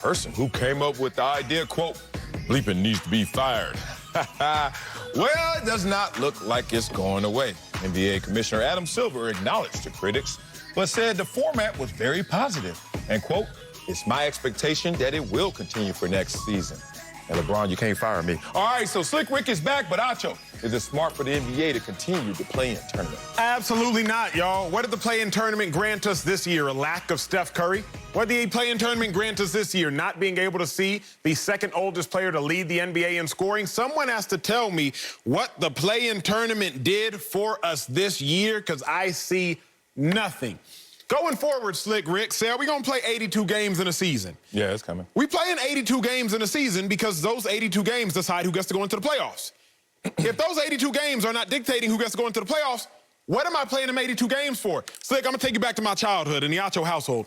person who came up with the idea, quote, bleeping needs to be fired. Well, it does not look like it's going away. NBA Commissioner Adam Silver acknowledged the critics, but said the format was very positive. And, quote, it's my expectation that it will continue for next season. And LeBron, you can't fire me. All right, so Slick Rick is back, but Acho, is it smart for the NBA to continue the play-in tournament? Absolutely not, y'all. What did the play-in tournament grant us this year? A lack of Steph Curry? What did the play-in tournament grant us this year? Not being able to see the second oldest player to lead the NBA in scoring? Someone has to tell me what the play-in tournament did for us this year, because I see nothing. Going forward, Slick Rick, say, are we going to play 82 games in a season? Yeah, it's coming. We play in 82 games in a season because those 82 games decide who gets to go into the playoffs. If those 82 games are not dictating who gets to go into the playoffs, what am I playing them 82 games for? Slick, I'm going to take you back to my childhood in the Acho household.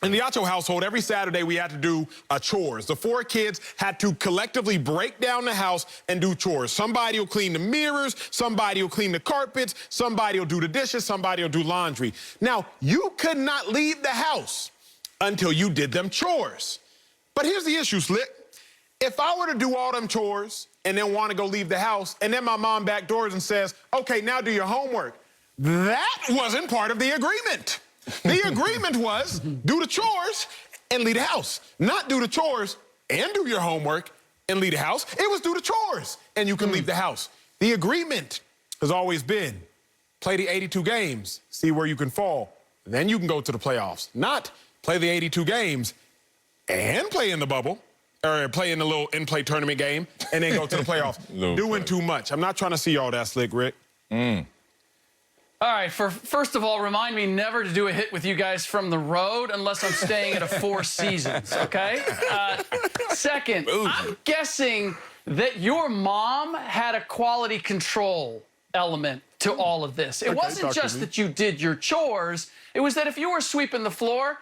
In the Acho household, every Saturday we had to do chores. The 4 kids had to collectively break down the house and do chores. Somebody will clean the mirrors, somebody will clean the carpets, somebody will do the dishes, somebody will do laundry. Now, you could not leave the house until you did them chores. But here's the issue, Slick. If I were to do all them chores and then want to go leave the house, and then my mom backdoors and says, okay, now do your homework, that wasn't part of the agreement. The agreement was do the chores and leave the house, not do the chores and do your homework and leave the house. It was do the chores and you can leave the house. The agreement has always been play the 82 games, see where you can fall, then you can go to the playoffs. Not play the 82 games and play in the bubble or play in the little in-play tournament game and then go to the playoffs. Doing too much. I'm not trying to see all that, Slick Rick. All right, first of all, remind me never to do a hit with you guys from the road unless I'm staying at a 4 Seasons, okay? Second, I'm guessing that your mom had a quality control element to all of this. It wasn't just that you did your chores. It was that if you were sweeping the floor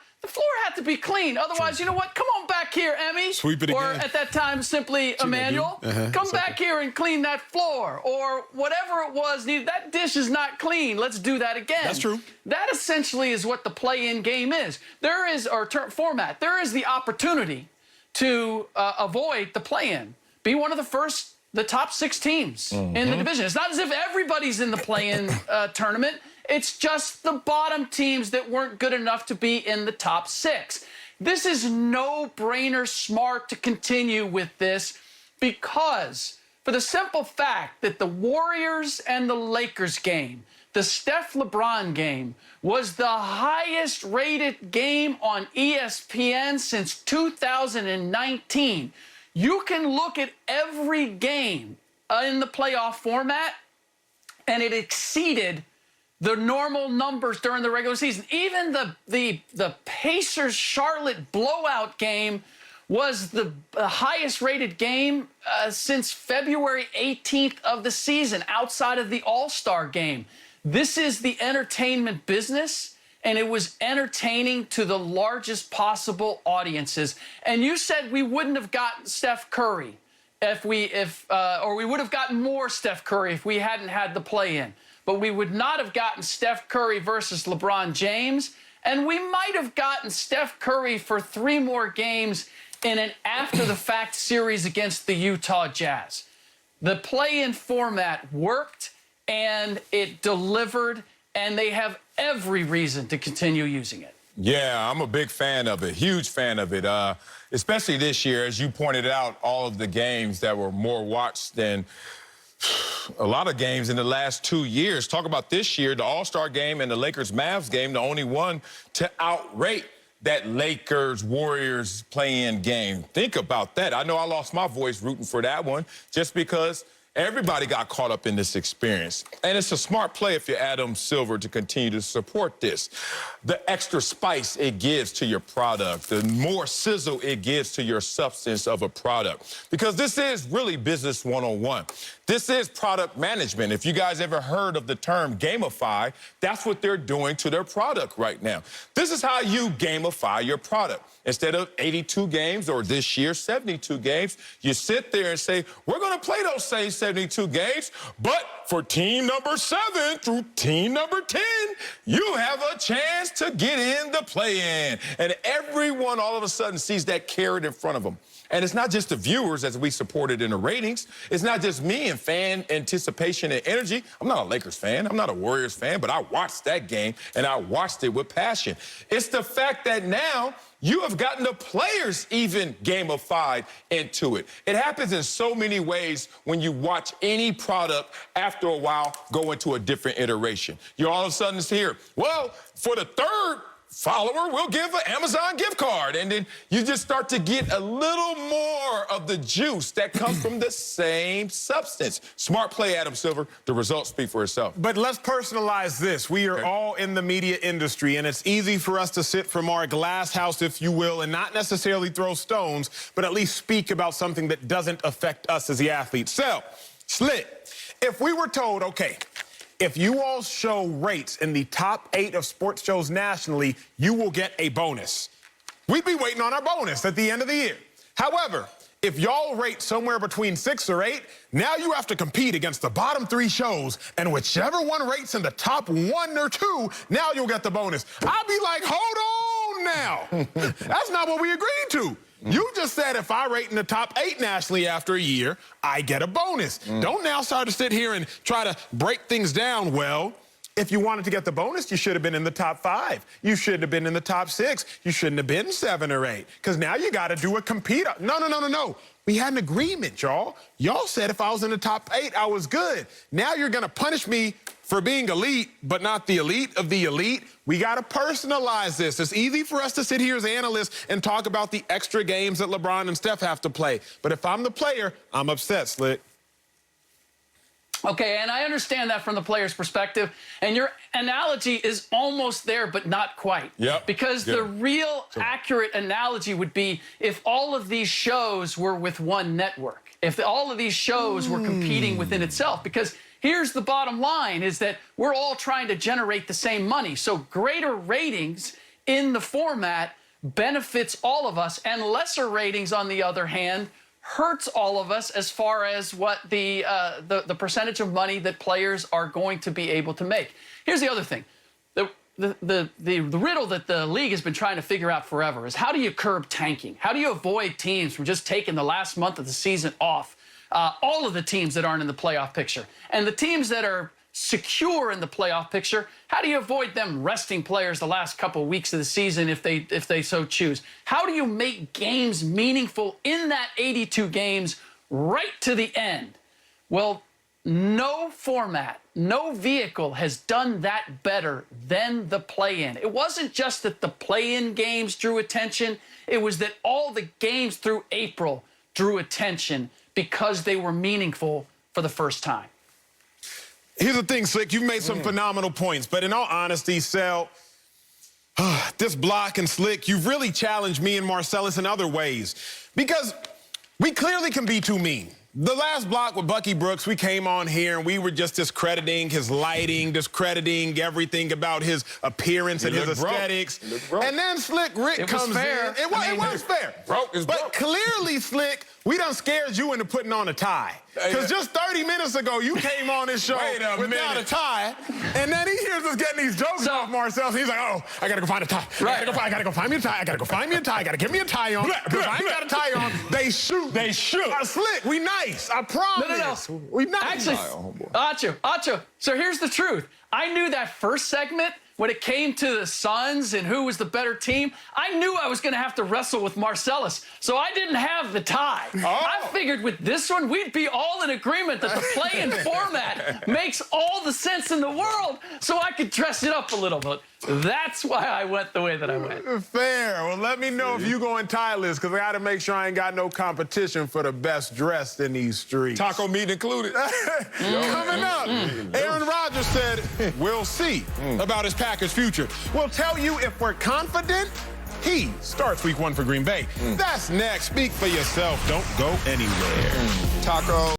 had to be clean. Otherwise, you know what? Come on back here, Emmy. Sweep it or again. at that time, simply Emmanuel. Come back here and clean that floor. Or whatever it was, that dish is not clean. Let's do that again. That's true. That essentially is what the play-in game is. There is, or format, there is the opportunity to avoid the play-in. Be one of the top 6 teams in the division. It's not as if everybody's in the play-in tournament. It's just the bottom teams that weren't good enough to be in the top 6. This is no-brainer smart to continue with this because for the simple fact that the Warriors and the Lakers game, the Steph-LeBron game, was the highest-rated game on ESPN since 2019. You can look at every game in the playoff format, and it exceeded the normal numbers during the regular season. Even the Pacers-Charlotte blowout game was the highest-rated game since February 18th of the season, outside of the All-Star game. This is the entertainment business, and it was entertaining to the largest possible audiences. And you said we wouldn't have gotten Steph Curry or we would have gotten more Steph Curry if we hadn't had the play-in. But we would not have gotten Steph Curry versus LeBron James, and we might have gotten Steph Curry for 3 more games in an after-the-fact series against the Utah Jazz. The play-in format worked, and it delivered, and they have every reason to continue using it. Yeah, I'm a big fan of it, huge fan of it, especially this year. As you pointed out, all of the games that were more watched than a lot of games in the last 2 years. Talk about this year, the All-Star game and the Lakers-Mavs game, the only one to outrate that Lakers-Warriors play-in game. Think about that. I know I lost my voice rooting for that one just because everybody got caught up in this experience. And it's a smart play if you're Adam Silver to continue to support this. The extra spice it gives to your product, the more sizzle it gives to your substance of a product. Because this is really business 101. This is product management. If you guys ever heard of the term gamify, that's what they're doing to their product right now. This is how you gamify your product. Instead of 82 games or this year 72 games, you sit there and say, we're going to play those same 72 games, but for team number 7 through team number 10, you have a chance to get in the play-in. And everyone all of a sudden sees that carrot in front of them. And it's not just the viewers as we support it in the ratings. It's not just me and fan anticipation and energy. I'm not a Lakers fan. I'm not a Warriors fan, but I watched that game, and I watched it with passion. It's the fact that now you have gotten the players even gamified into it. It happens in so many ways when you watch any product after a while go into a different iteration. You all of a sudden hear, well, for the third follower, we'll give an Amazon gift card. And then you just start to get a little more of the juice that comes from the same substance. Smart play, Adam Silver. The results speak for itself. But let's personalize this. We are all in the media industry, and it's easy for us to sit from our glass house, if you will, and not necessarily throw stones, but at least speak about something that doesn't affect us as the athletes. So, Slick, if we were told, okay, if you all show rates in the top 8 of sports shows nationally, you will get a bonus. We'd be waiting on our bonus at the end of the year. However, if y'all rate somewhere between 6 or 8, now you have to compete against the bottom 3 shows, and whichever one rates in the top 1 or 2, now you'll get the bonus. I'd be like, hold on now. That's not what we agreed to. You just said if I rate in the top 8 nationally after a year, I get a bonus. Don't now start to sit here and try to break things down. Well, if you wanted to get the bonus, you should have been in the top 5. You shouldn't have been in the top 6. You shouldn't have been 7 or 8. Because now you got to do a compete. No. We had an agreement, y'all. Y'all said if I was in the top 8, I was good. Now you're going to punish me for being elite, but not the elite of the elite. We got to personalize this. It's easy for us to sit here as analysts and talk about the extra games that LeBron and Steph have to play. But if I'm the player, I'm upset, Slick. Okay, and I understand that from the player's perspective, and your analogy is almost there, but not quite. Yep. Because the real accurate analogy would be if all of these shows were with one network, if all of these shows were competing within itself, because here's the bottom line, is that we're all trying to generate the same money. So greater ratings in the format benefits all of us, and lesser ratings, on the other hand, hurts all of us as far as what the percentage of money that players are going to be able to make. Here's the other thing. The riddle that the league has been trying to figure out forever is how do you curb tanking? How do you avoid teams from just taking the last month of the season off? All of the teams that aren't in the playoff picture. And the teams that are secure in the playoff picture, how do you avoid them resting players the last couple of weeks of the season if they so choose? How do you make games meaningful in that 82 games right to the end? Well, no format, no vehicle has done that better than the play-in. It wasn't just that the play-in games drew attention, it was that all the games through April drew attention because they were meaningful for the first time. Here's the thing, Slick. You've made some phenomenal points, but in all honesty, Sal, this block and Slick, you've really challenged me and Marcellus in other ways because we clearly can be too mean. The last block with Bucky Brooks, we came on here and we were just discrediting his lighting, discrediting everything about his appearance and his aesthetics. And then Slick Rick comes in. It was fair. But clearly, Slick, we done scared you into putting on a tie. Because just 30 minutes ago, you came on this show without a tie, and then he hears us getting these jokes off Marcel. So he's like, oh, I got to go find a tie. I got to go find me a tie. I got to go find me a tie. I got to get me a tie on. Because I ain't got a tie on. They shoot. Slick, we nice. I promise. No. We nice. Actually, Acho, so here's the truth. I knew that first segment, when it came to the Suns and who was the better team, I knew I was going to have to wrestle with Marcellus, so I didn't have the tie. I figured with this one, we'd be all in agreement that the play-in format makes all the sense in the world, so I could dress it up a little bit. That's why I went the way that I went. Fair. Well, let me know if you going tieless, because I got to make sure I ain't got no competition for the best dressed in these streets. Taco meat included. Coming up, Aaron Rodgers said, we'll see about his Packers' future. We'll tell you if we're confident he starts week 1 for Green Bay. That's next. Speak for yourself. Don't go anywhere. Taco.